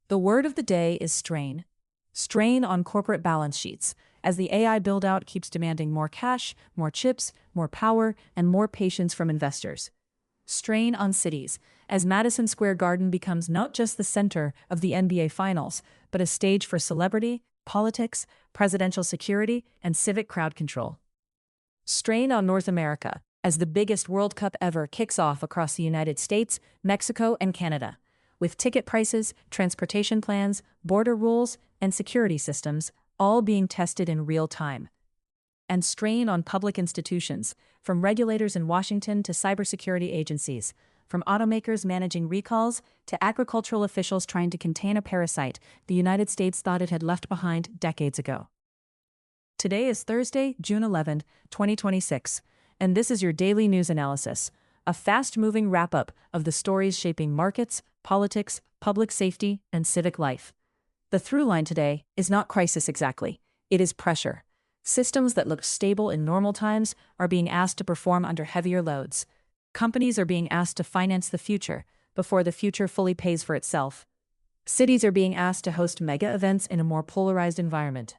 The word of the day is strain. Strain on corporate balance sheets, as the AI build-out keeps demanding more cash, more chips, more power, and more patience from investors. Strain on cities, as Madison Square Garden becomes not just the center of the NBA Finals, but a stage for celebrity, politics, presidential security, and civic crowd control. Strain on North America, as the biggest World Cup ever kicks off across the United States, Mexico, and Canada, with ticket prices, transportation plans, border rules, and security systems all being tested in real time. And strain on public institutions, from regulators in Washington to cybersecurity agencies, from automakers managing recalls to agricultural officials trying to contain a parasite the United States thought it had left behind decades ago. Today is Thursday, June 11, 2026, and this is your daily news analysis, a fast-moving wrap-up of the stories shaping markets, politics, public safety, and civic life. The through line today is not crisis exactly, it is pressure. Systems that look stable in normal times are being asked to perform under heavier loads. Companies are being asked to finance the future before the future fully pays for itself. Cities are being asked to host mega events in a more polarized environment.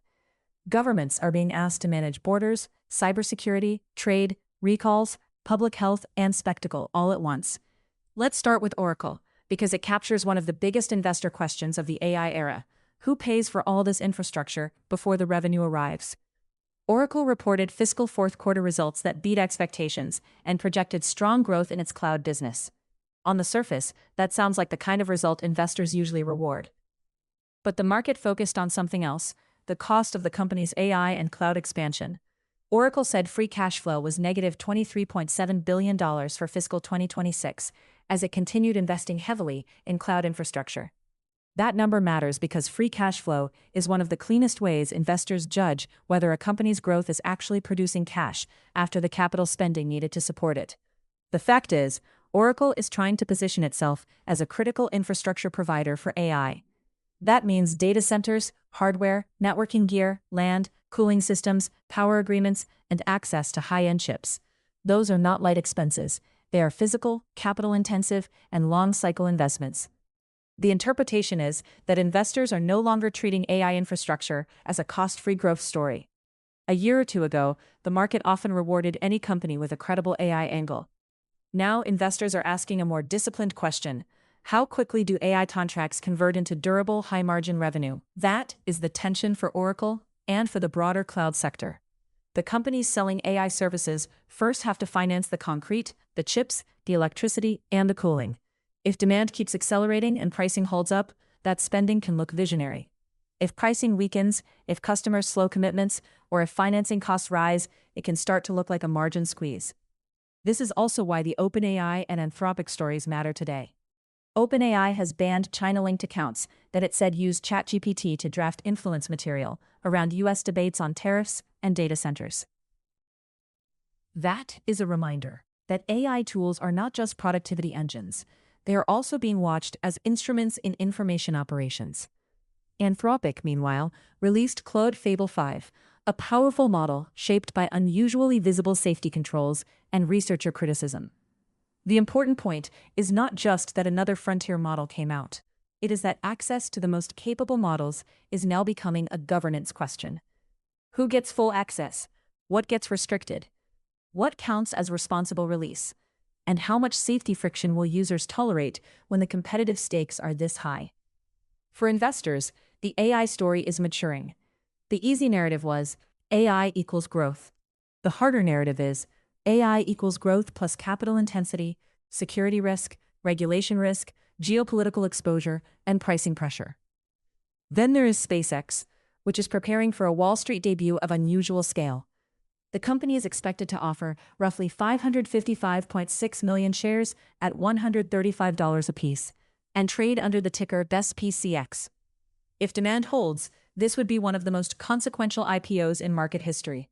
Governments are being asked to manage borders, cybersecurity, trade, recalls, public health, and spectacle all at once. Let's start with Oracle, because it captures one of the biggest investor questions of the AI era. Who pays for all this infrastructure before the revenue arrives? Oracle reported fiscal fourth quarter results that beat expectations and projected strong growth in its cloud business. On the surface, that sounds like the kind of result investors usually reward. But the market focused on something else, the cost of the company's AI and cloud expansion. Oracle said free cash flow was negative $23.7 billion for fiscal 2026, as it continued investing heavily in cloud infrastructure. That number matters because free cash flow is one of the cleanest ways investors judge whether a company's growth is actually producing cash after the capital spending needed to support it. The fact is, Oracle is trying to position itself as a critical infrastructure provider for AI. That means data centers, hardware, networking gear, land, cooling systems, power agreements, and access to high-end chips. Those are not light expenses. They are physical, capital-intensive, and long-cycle investments. The interpretation is that investors are no longer treating AI infrastructure as a cost-free growth story. A year or two ago, the market often rewarded any company with a credible AI angle. Now, investors are asking a more disciplined question. How quickly do AI contracts convert into durable, high-margin revenue? That is the tension for Oracle and for the broader cloud sector. The companies selling AI services first have to finance the concrete, the chips, the electricity, and the cooling. If demand keeps accelerating and pricing holds up, that spending can look visionary. If pricing weakens, if customers slow commitments, or if financing costs rise, it can start to look like a margin squeeze. This is also why the OpenAI and Anthropic stories matter today. OpenAI has banned China-linked accounts that it said used ChatGPT to draft influence material around U.S. debates on tariffs and data centers. That is a reminder that AI tools are not just productivity engines. They are also being watched as instruments in information operations. Anthropic, meanwhile, released Claude Fable 5, a powerful model shaped by unusually visible safety controls and researcher criticism. The important point is not just that another frontier model came out. It is that access to the most capable models is now becoming a governance question. Who gets full access? What gets restricted? What counts as responsible release? And how much safety friction will users tolerate when the competitive stakes are this high? For investors, the AI story is maturing. The easy narrative was, AI equals growth. The harder narrative is, AI equals growth plus capital intensity, security risk, regulation risk, geopolitical exposure, and pricing pressure. Then there is SpaceX, which is preparing for a Wall Street debut of unusual scale. The company is expected to offer roughly 555.6 million shares at $135 apiece and trade under the ticker BESPCX. If demand holds, this would be one of the most consequential IPOs in market history.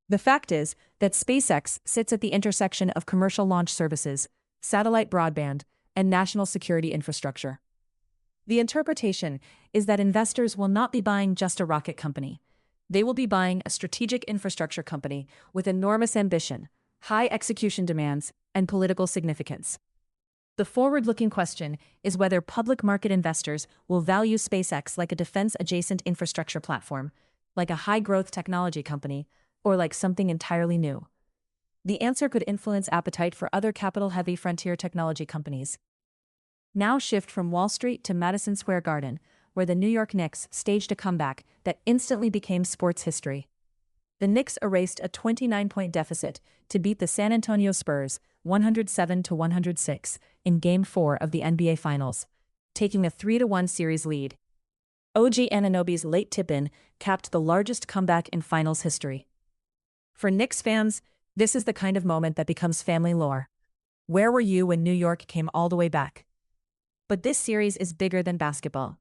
The fact is that SpaceX sits at the intersection of commercial launch services, satellite broadband, and national security infrastructure. The interpretation is that investors will not be buying just a rocket company. They will be buying a strategic infrastructure company with enormous ambition, high execution demands, and political significance. The forward-looking question is whether public market investors will value SpaceX like a defense-adjacent infrastructure platform, like a high-growth technology company, or like something entirely new. The answer could influence appetite for other capital-heavy frontier technology companies. Now shift from Wall Street to Madison Square Garden, where the New York Knicks staged a comeback that instantly became sports history. The Knicks erased a 29-point deficit to beat the San Antonio Spurs 107-106 in Game 4 of the NBA Finals, taking a 3-1 series lead. OG Anunoby's late tip-in capped the largest comeback in Finals history. For Knicks fans, this is the kind of moment that becomes family lore. Where were you when New York came all the way back? But this series is bigger than basketball.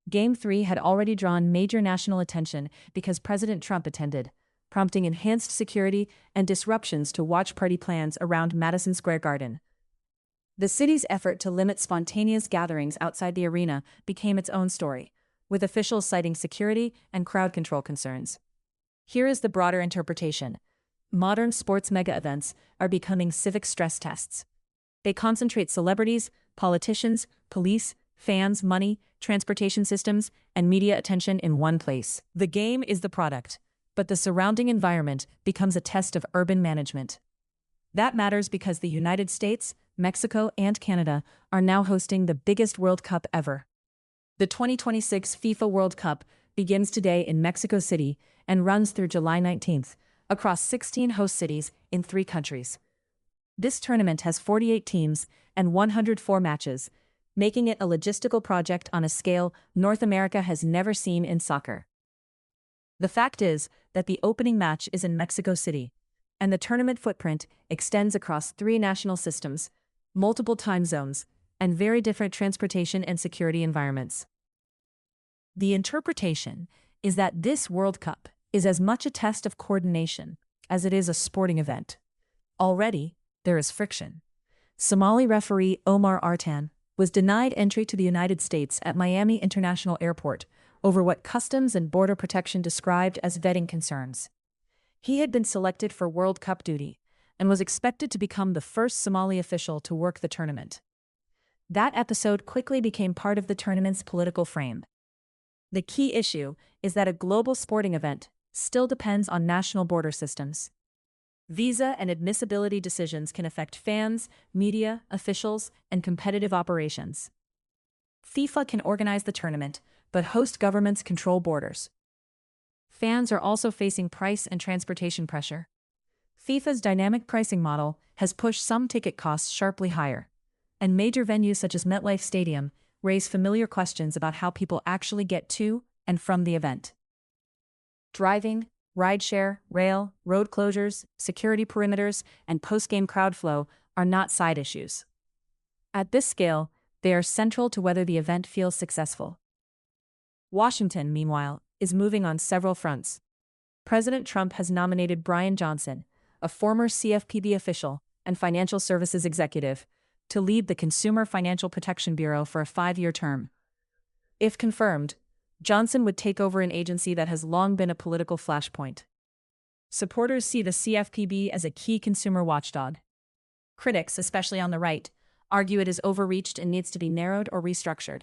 Game 3 had already drawn major national attention because President Trump attended, prompting enhanced security and disruptions to watch party plans around Madison Square Garden. The city's effort to limit spontaneous gatherings outside the arena became its own story, with officials citing security and crowd control concerns. Here is the broader interpretation. Modern sports mega-events are becoming civic stress tests. They concentrate celebrities, politicians, police, fans, money, transportation systems, and media attention in one place. The game is the product, but the surrounding environment becomes a test of urban management. That matters because the United States, Mexico, and Canada are now hosting the biggest World Cup ever. The 2026 FIFA World Cup begins today in Mexico City and runs through July 19th, across 16 host cities in 3 countries. This tournament has 48 teams and 104 matches, making it a logistical project on a scale North America has never seen in soccer. The fact is that the opening match is in Mexico City, and the tournament footprint extends across 3 national systems, multiple time zones, and very different transportation and security environments. The interpretation is that this World Cup is as much a test of coordination as it is a sporting event. Already, there is friction. Somali referee Omar Artan was denied entry to the United States at Miami International Airport over what Customs and Border Protection described as vetting concerns. He had been selected for World Cup duty and was expected to become the first Somali official to work the tournament. That episode quickly became part of the tournament's political frame. The key issue is that a global sporting event still depends on national border systems. Visa and admissibility decisions can affect fans, media, officials, and competitive operations. FIFA can organize the tournament, but host governments control borders. Fans are also facing price and transportation pressure. FIFA's dynamic pricing model has pushed some ticket costs sharply higher, and major venues such as MetLife Stadium raise familiar questions about how people actually get to and from the event. Driving, rideshare, rail, road closures, security perimeters, and post-game crowd flow are not side issues. At this scale, they are central to whether the event feels successful. Washington, meanwhile, is moving on several fronts. President Trump has nominated Brian Johnson, a former CFPB official and financial services executive, to lead the Consumer Financial Protection Bureau for a 5-year term. If confirmed, Johnson would take over an agency that has long been a political flashpoint. Supporters see the CFPB as a key consumer watchdog. Critics, especially on the right, argue it is overreached and needs to be narrowed or restructured.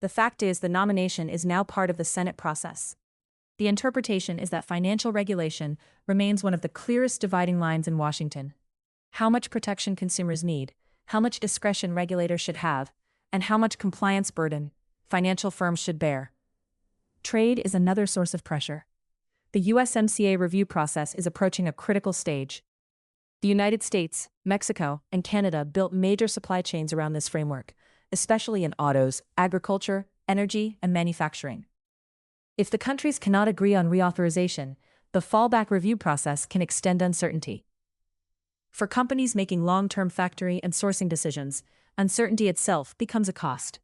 The fact is, the nomination is now part of the Senate process. The interpretation is that financial regulation remains one of the clearest dividing lines in Washington. How much protection consumers need, how much discretion regulators should have, and how much compliance burden financial firms should bear. Trade is another source of pressure. The USMCA review process is approaching a critical stage. The United States, Mexico, and Canada built major supply chains around this framework, especially in autos, agriculture, energy, and manufacturing. If the countries cannot agree on reauthorization, the fallback review process can extend uncertainty. For companies making long-term factory and sourcing decisions, uncertainty itself becomes a cost.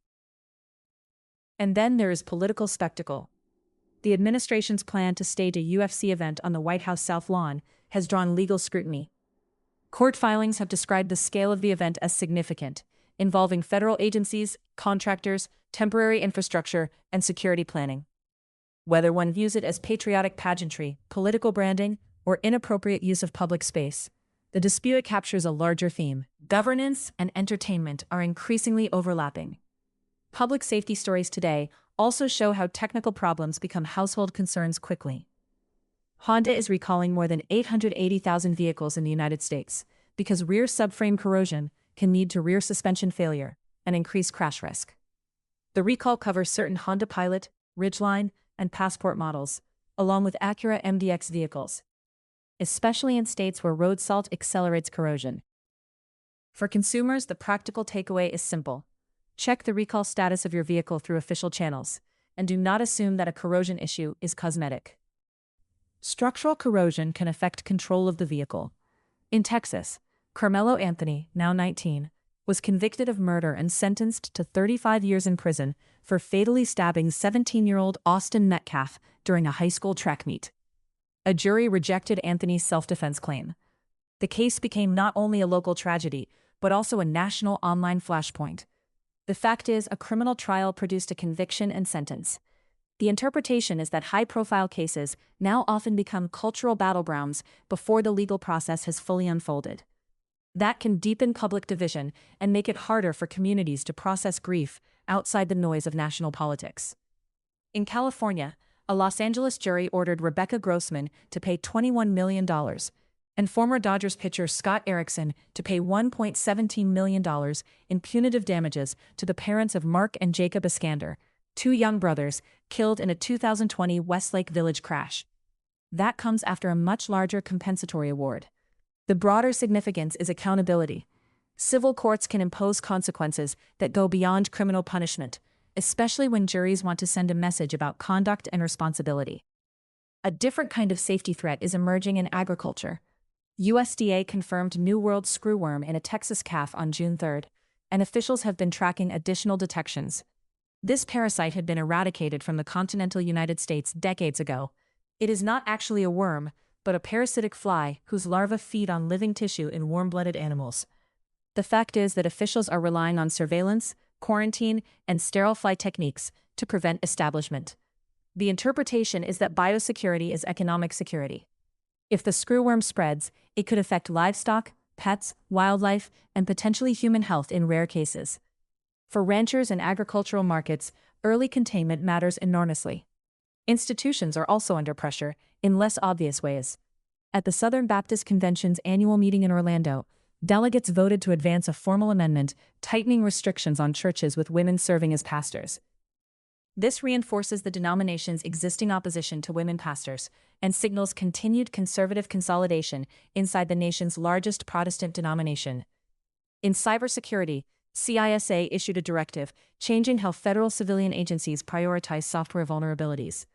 And then there is political spectacle. The administration's plan to stage a UFC event on the White House South Lawn has drawn legal scrutiny. Court filings have described the scale of the event as significant, involving federal agencies, contractors, temporary infrastructure, and security planning. Whether one views it as patriotic pageantry, political branding, or inappropriate use of public space, The dispute captures a larger theme. Governance and entertainment are increasingly overlapping. Public safety stories today also show how technical problems become household concerns quickly. Honda is recalling more than 880,000 vehicles in the United States because rear subframe corrosion can lead to rear suspension failure and increased crash risk. The recall covers certain Honda Pilot, Ridgeline, and Passport models, along with Acura MDX vehicles, especially in states where road salt accelerates corrosion. For consumers, the practical takeaway is simple. Check the recall status of your vehicle through official channels, and do not assume that a corrosion issue is cosmetic. Structural corrosion can affect control of the vehicle. In Texas, Carmelo Anthony, now 19, was convicted of murder and sentenced to 35 years in prison for fatally stabbing 17-year-old Austin Metcalf during a high school track meet. A jury rejected Anthony's self-defense claim. The case became not only a local tragedy, but also a national online flashpoint. The fact is, a criminal trial produced a conviction and sentence. The interpretation is that high-profile cases now often become cultural battlegrounds before the legal process has fully unfolded. That can deepen public division and make it harder for communities to process grief outside the noise of national politics. In California, a Los Angeles jury ordered Rebecca Grossman to pay $21 million and former Dodgers pitcher Scott Erickson to pay $1.17 million in punitive damages to the parents of Mark and Jacob Iskander, two young brothers killed in a 2020 Westlake Village crash. That comes after a much larger compensatory award. The broader significance is accountability. Civil courts can impose consequences that go beyond criminal punishment, especially when juries want to send a message about conduct and responsibility. A different kind of safety threat is emerging in agriculture. USDA confirmed New World screwworm in a Texas calf on June 3rd, and officials have been tracking additional detections. This parasite had been eradicated from the continental United States decades ago. It is not actually a worm, but a parasitic fly whose larvae feed on living tissue in warm-blooded animals. The fact is that officials are relying on surveillance, quarantine, and sterile fly techniques to prevent establishment. The interpretation is that biosecurity is economic security. If the screwworm spreads, it could affect livestock, pets, wildlife, and potentially human health in rare cases. For ranchers and agricultural markets, early containment matters enormously. Institutions are also under pressure, in less obvious ways. At the Southern Baptist Convention's annual meeting in Orlando, delegates voted to advance a formal amendment tightening restrictions on churches with women serving as pastors. This reinforces the denomination's existing opposition to women pastors and signals continued conservative consolidation inside the nation's largest Protestant denomination. In cybersecurity, CISA issued a directive changing how federal civilian agencies prioritize software vulnerabilities.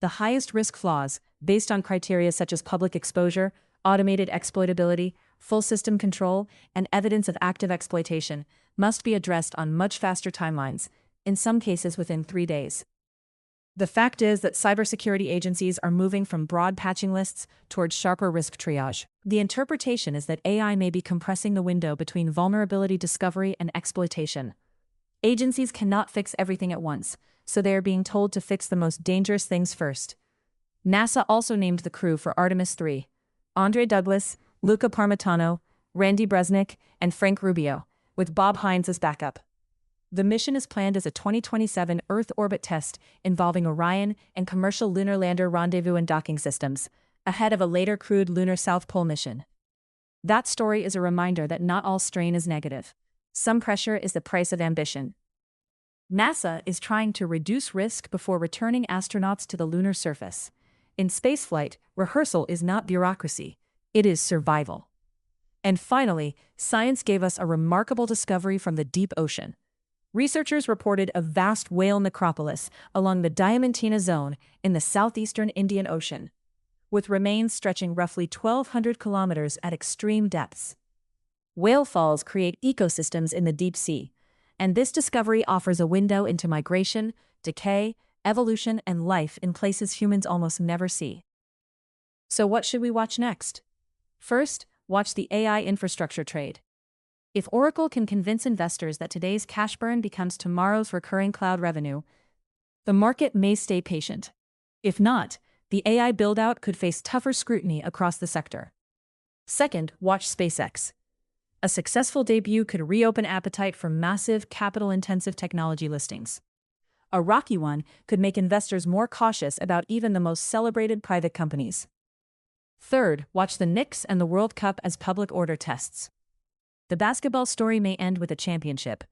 The highest risk flaws, based on criteria such as public exposure, automated exploitability, full system control, and evidence of active exploitation, must be addressed on much faster timelines, in some cases within 3 days. The fact is that cybersecurity agencies are moving from broad patching lists towards sharper risk triage. The interpretation is that AI may be compressing the window between vulnerability discovery and exploitation. Agencies cannot fix everything at once, so they are being told to fix the most dangerous things first. NASA also named the crew for Artemis 3. Andre Douglas, Luca Parmitano, Randy Bresnik, and Frank Rubio, with Bob Hines as backup. The mission is planned as a 2027 Earth orbit test involving Orion and commercial lunar lander rendezvous and docking systems, ahead of a later crewed lunar South Pole mission. That story is a reminder that not all strain is negative. Some pressure is the price of ambition. NASA is trying to reduce risk before returning astronauts to the lunar surface. In spaceflight, rehearsal is not bureaucracy, it is survival. And finally, science gave us a remarkable discovery from the deep ocean. Researchers reported a vast whale necropolis along the Diamantina Zone in the southeastern Indian Ocean, with remains stretching roughly 1,200 kilometers at extreme depths. Whale falls create ecosystems in the deep sea, and this discovery offers a window into migration, decay, evolution, and life in places humans almost never see. So what should we watch next? First, watch the AI infrastructure trade. If Oracle can convince investors that today's cash burn becomes tomorrow's recurring cloud revenue, the market may stay patient. If not, the AI build-out could face tougher scrutiny across the sector. Second, watch SpaceX. A successful debut could reopen appetite for massive, capital-intensive technology listings. A rocky one could make investors more cautious about even the most celebrated private companies. Third, watch the Knicks and the World Cup as public order tests. The basketball story may end with a championship.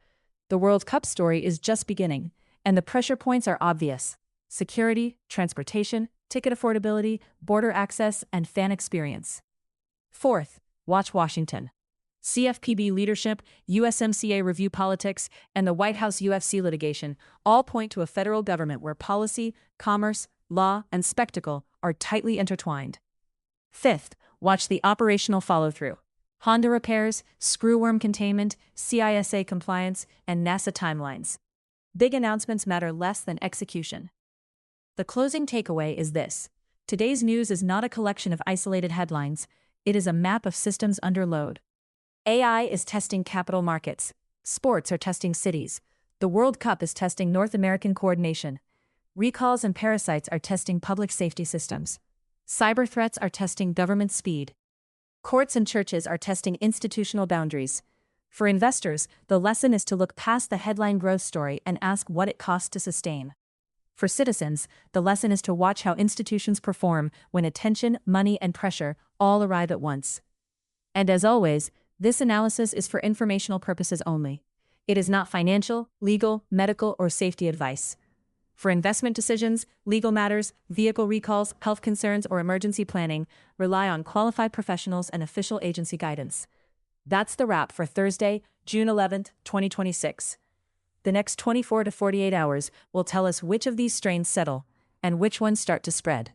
The World Cup story is just beginning, and the pressure points are obvious: security, transportation, ticket affordability, border access, and fan experience. Fourth, watch Washington. CFPB leadership, USMCA review politics, and the White House UFC litigation all point to a federal government where policy, commerce, law, and spectacle are tightly intertwined. Fifth, watch the operational follow-through. Honda repairs, screwworm containment, CISA compliance, and NASA timelines. Big announcements matter less than execution. The closing takeaway is this: today's news is not a collection of isolated headlines, it is a map of systems under load. AI is testing capital markets. Sports are testing cities. The World Cup is testing North American coordination. Recalls and parasites are testing public safety systems. Cyber threats are testing government speed. Courts and churches are testing institutional boundaries. For investors, the lesson is to look past the headline growth story and ask what it costs to sustain. For citizens, the lesson is to watch how institutions perform when attention, money, and pressure all arrive at once. And as always, this analysis is for informational purposes only. It is not financial, legal, medical, or safety advice. For investment decisions, legal matters, vehicle recalls, health concerns, or emergency planning, rely on qualified professionals and official agency guidance. That's the wrap for Thursday, June 11th, 2026. The next 24 to 48 hours will tell us which of these strains settle and which ones start to spread.